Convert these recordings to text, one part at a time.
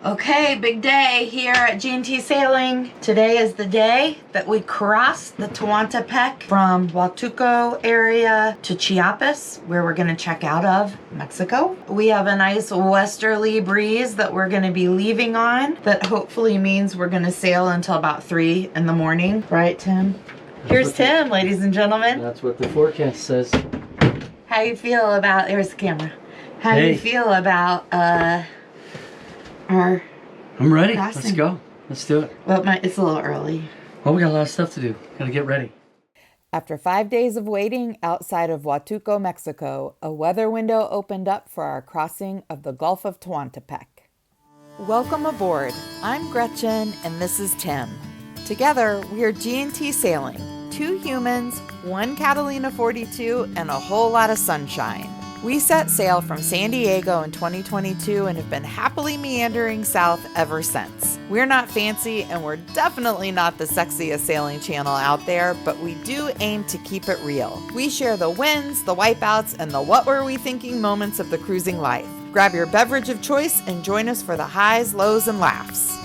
Okay, big day here at G&T Sailing. Today is the day that we cross the Tehuantepec from Huatulco area to Chiapas, where we're gonna check out of Mexico. We have a nice westerly breeze that we're gonna be leaving on that hopefully means we're gonna sail until about 3 in the morning. Right, Tim? Here's Tim, ladies and gentlemen. That's what the forecast says. How you feel about, here's the camera. How do you feel about our I'm ready. crossing? Let's go. Let's do it. Well, it's a little early. Well, we got a lot of stuff to do. Gotta get ready. After 5 days of waiting outside of Huatulco, Mexico, a weather window opened up for our crossing of the Gulf of Tehuantepec. Welcome aboard. I'm Gretchen and this is Tim. Together, we are G&T Sailing. 2 humans, 1 Catalina 42, and a whole lot of sunshine. We set sail from San Diego in 2022 and have been happily meandering south ever since. We're not fancy and we're definitely not the sexiest sailing channel out there, but we do aim to keep it real. We share the wins, the wipeouts, and the what were we thinking moments of the cruising life. Grab your beverage of choice and join us for the highs, lows, and laughs.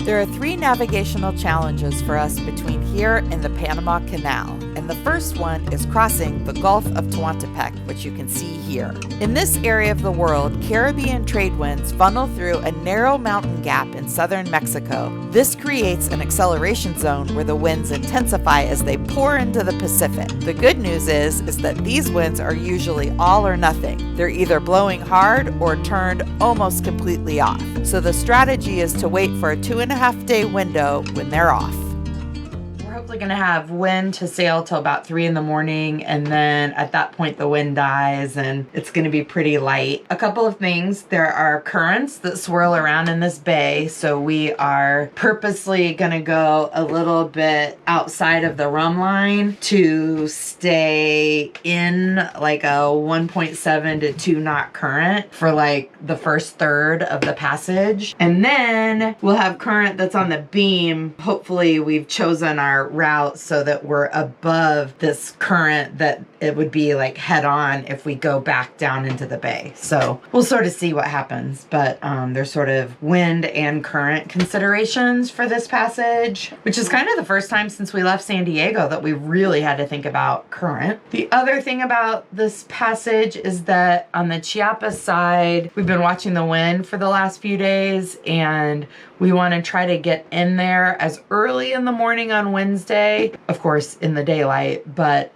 There are 3 navigational challenges for us between here and the Panama Canal, and the first one is crossing the Gulf of Tehuantepec, which you can see here. In this area of the world, Caribbean trade winds funnel through a narrow mountain gap in southern Mexico. This creates an acceleration zone where the winds intensify as they pour into the Pacific. The good news is that these winds are usually all or nothing. They're either blowing hard or turned almost completely off. So the strategy is to wait for a 2.5-day window when they're off. We're hopefully going to have wind to sail till about 3 in the morning, and then at that point the wind dies and it's going to be pretty light. A couple of things. There are currents that swirl around in this bay, so we are purposely going to go a little bit outside of the rum line to stay in like a 1.7 to 2 knot current for like the first third of the passage. And then we'll have current that's on the beam. Hopefully we've chosen our route so that we're above this current that it would be like head on if we go back down into the bay. So we'll sort of see what happens, but there's sort of wind and current considerations for this passage, which is kind of the first time since we left San Diego that we really had to think about current. The other thing about this passage is that on the Chiapas side, we've been watching the wind for the last few days, and we want to try to get in there as early in the morning on Wednesday, of course in the daylight, but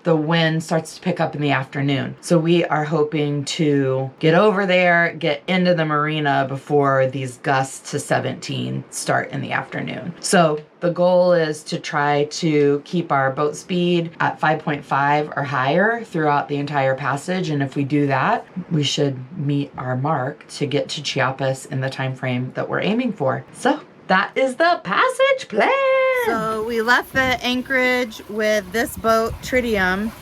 the wind starts to pick up in the afternoon. So we are hoping to get over there, get into the marina before these gusts to 17 start in the afternoon. So the goal is to try to keep our boat speed at 5.5 or higher throughout the entire passage. And if we do that, we should meet our mark to get to Chiapas in the time frame that we're aiming for. So that is the passage plan. So we left the anchorage with this boat, Tritium,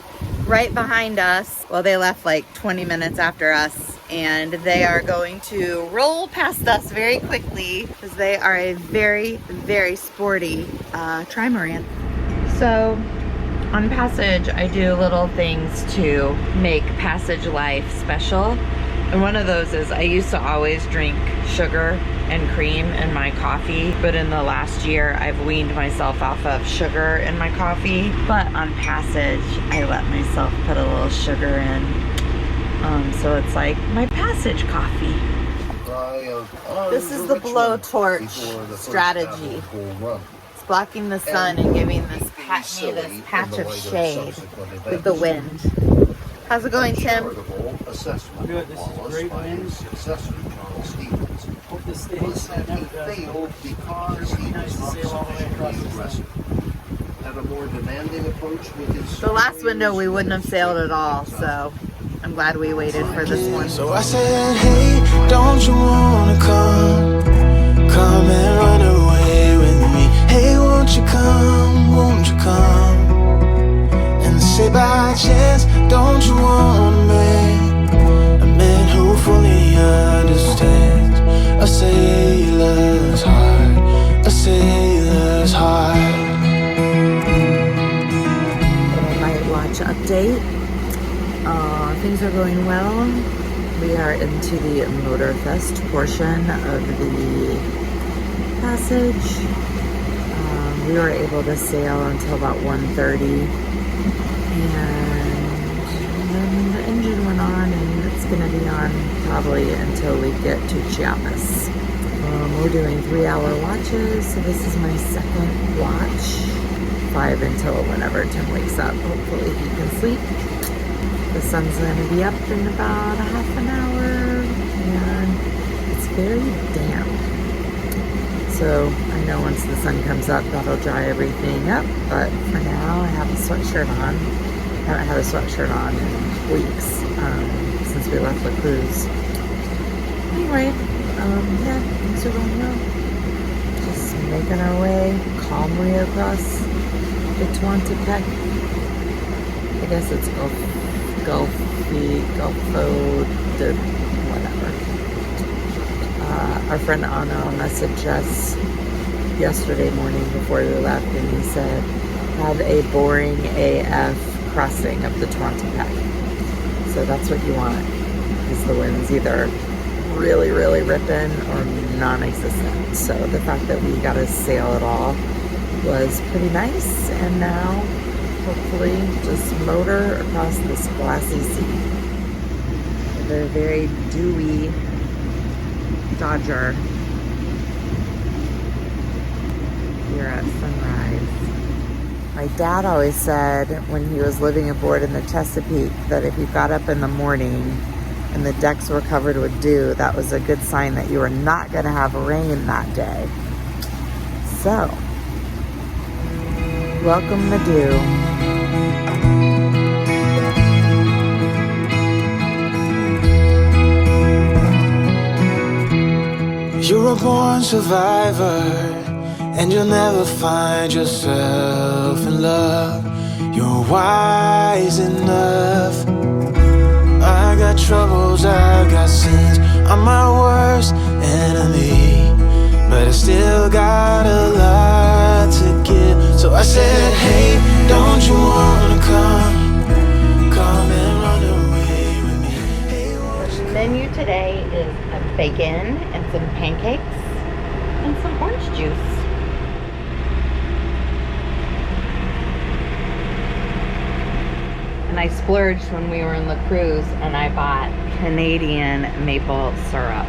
right behind us. Well, they left like 20 minutes after us, and they are going to roll past us very quickly because they are a very, very sporty trimaran. So on Passage, I do little things to make Passage life special. And one of those is I used to always drink sugar and cream in my coffee, but in the last year I've weaned myself off of sugar in my coffee. But on Passage, I let myself put a little sugar in. So it's like my Passage coffee. This is the blowtorch strategy. It's blocking the sun and giving this patch of shade with the wind. How's it going, Tim? Good. This is great wind. Hope this stays. It never does. It's nice to sail all the way across this thing. The last window we wouldn't have sailed at all, so I'm glad we waited for this one. So I said, hey, don't you wanna come and run away with me? Hey, won't you come and say by chance, don't you wanna make a man who fully understands a sailor's heart, a sailor's heart. watch update. Things are going well. We are into the Motorfest portion of the passage. We were able to sail until about 1:30, and then the engine went on, and it's going to be on probably until we get to Chiapas. We're doing 3-hour watches, so this is my second watch. 5 until whenever Tim wakes up. Hopefully he can sleep. The sun's going to be up in about a half an hour, and it's very damp. So I know once the sun comes up, that'll dry everything up, but for now I have a sweatshirt on. I haven't had a sweatshirt on in weeks since we left the cruise. Anyway, yeah, things are going well. Just making our way calmly across the Tehuantepec. I guess it's whatever. Our friend Anna messaged us yesterday morning before we left, and he said, have a boring AF crossing of the Tehuantepec. So that's what you want, because the wind's either really, really ripping or non-existent. So the fact that we got to sail at all was pretty nice, and now hopefully just motor across this glassy sea. The very dewy Dodger here at sunrise. My dad always said when he was living aboard in the Chesapeake that if you got up in the morning and the decks were covered with dew, that was a good sign that you were not going to have rain that day. So, welcome the dew. You're a born survivor, and you'll never find yourself in love. You're wise enough. I got troubles, I got sins. I'm my worst enemy, but I still got a lot to give. So I said, hey, don't you wanna come and run away with me? Hey, The menu today is a bacon and some pancakes and some orange juice. And I splurged when we were in the cruise, and I bought Canadian maple syrup.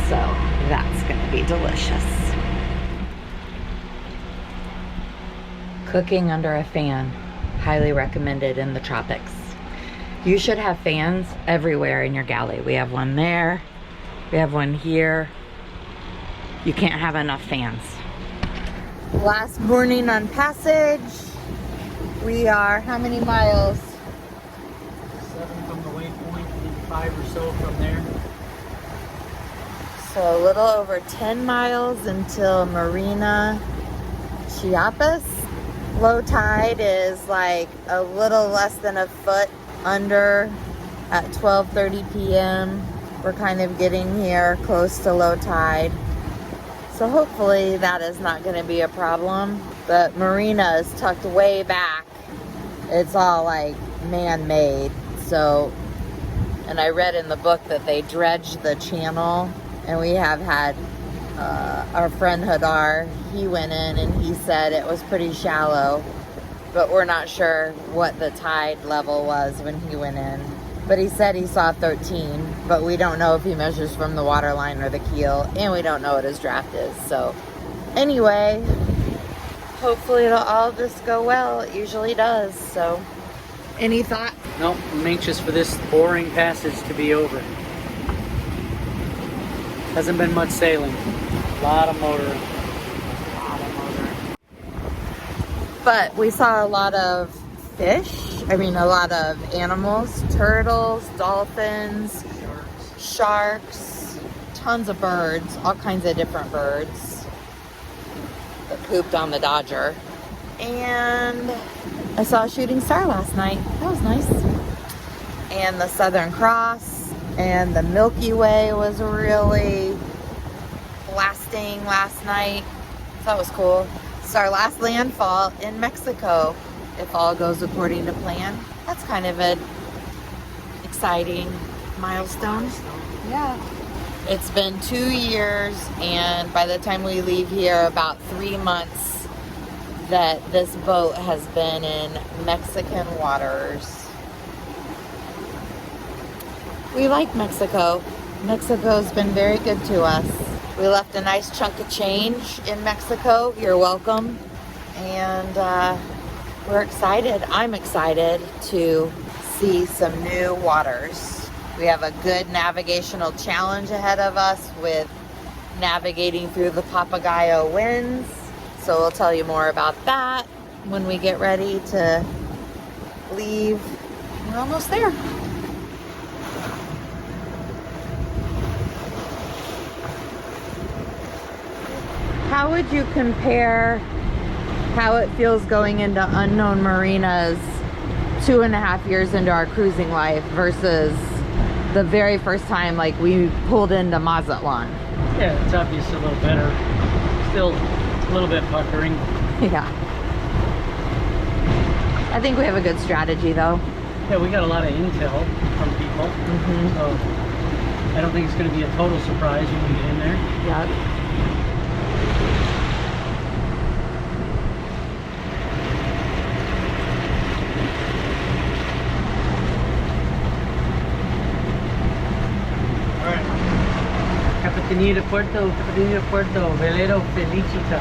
So that's gonna be delicious. Cooking under a fan, highly recommended in the tropics. You should have fans everywhere in your galley. We have one there, we have one here. You can't have enough fans. Last morning on passage. We are how many miles? 7 from the waypoint, and 5 or so from there. So a little over 10 miles until Marina Chiapas. Low tide is like a little less than a foot under at 12:30 p.m. We're kind of getting here close to low tide. So hopefully that is not going to be a problem. But Marina is tucked way back. It's all like man-made. So, and I read in the book that they dredged the channel, and we have had our friend Hadar, he went in and he said it was pretty shallow, but we're not sure what the tide level was when he went in. But he said he saw 13, but we don't know if he measures from the water line or the keel, and we don't know what his draft is. So anyway, hopefully it'll all just go well. It usually does. So any thoughts? Nope, I'm anxious for this boring passage to be over. Hasn't been much sailing. A lot of motoring. But we saw a lot of fish. I mean, a lot of animals, turtles, dolphins, sharks, tons of birds, all kinds of different birds that pooped on the Dodger. And I saw a shooting star last night. That was nice. And the Southern Cross and the Milky Way was really blasting last night. So that was cool. It's our last landfall in Mexico. if all goes according to plan. That's kind of an exciting milestone. Yeah. It's been 2 years, and by the time we leave here, about 3 months that this boat has been in Mexican waters. We like Mexico. Mexico's been very good to us. We left a nice chunk of change in Mexico. You're welcome. And we're excited. I'm excited to see some new waters. We have a good navigational challenge ahead of us with navigating through the Papagayo winds. So we'll tell you more about that when we get ready to leave. We're almost there. How would you compare how it feels going into unknown marinas 2.5 years into our cruising life versus the very first time like we pulled into Mazatlan? Yeah, it's obviously a little better. Still a little bit puckering. Yeah. I think we have a good strategy though. Yeah, we got a lot of intel from people. So I don't think it's going to be a total surprise when we get in there. Yep. Capitanía de Puerto, Velero Felicita.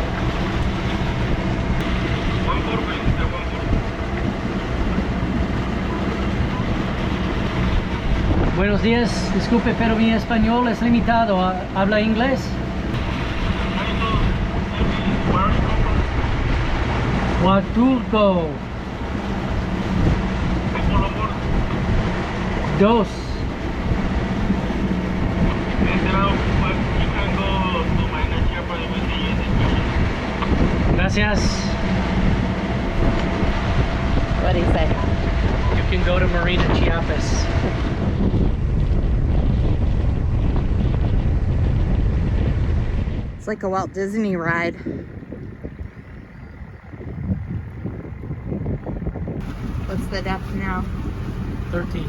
Buenos días, disculpe, pero mi español es limitado. ¿Habla inglés? Huatulco. Dos. Gracias. What do you say? You can go to Marina Chiapas. It's like a Walt Disney ride. What's the depth now? 13.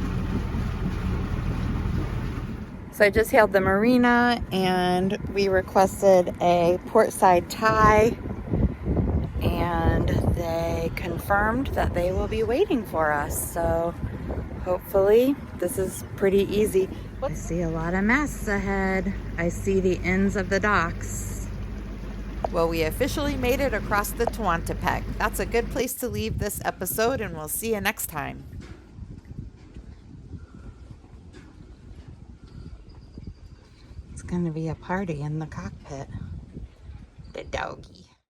So I just hailed the marina and we requested a portside tie, and they confirmed that they will be waiting for us. So hopefully this is pretty easy. I see a lot of masts ahead. I see the ends of the docks. Well, we officially made it across the Tehuantepec. That's a good place to leave this episode, and we'll see you next time. It's gonna be a party in the cockpit. The doggy.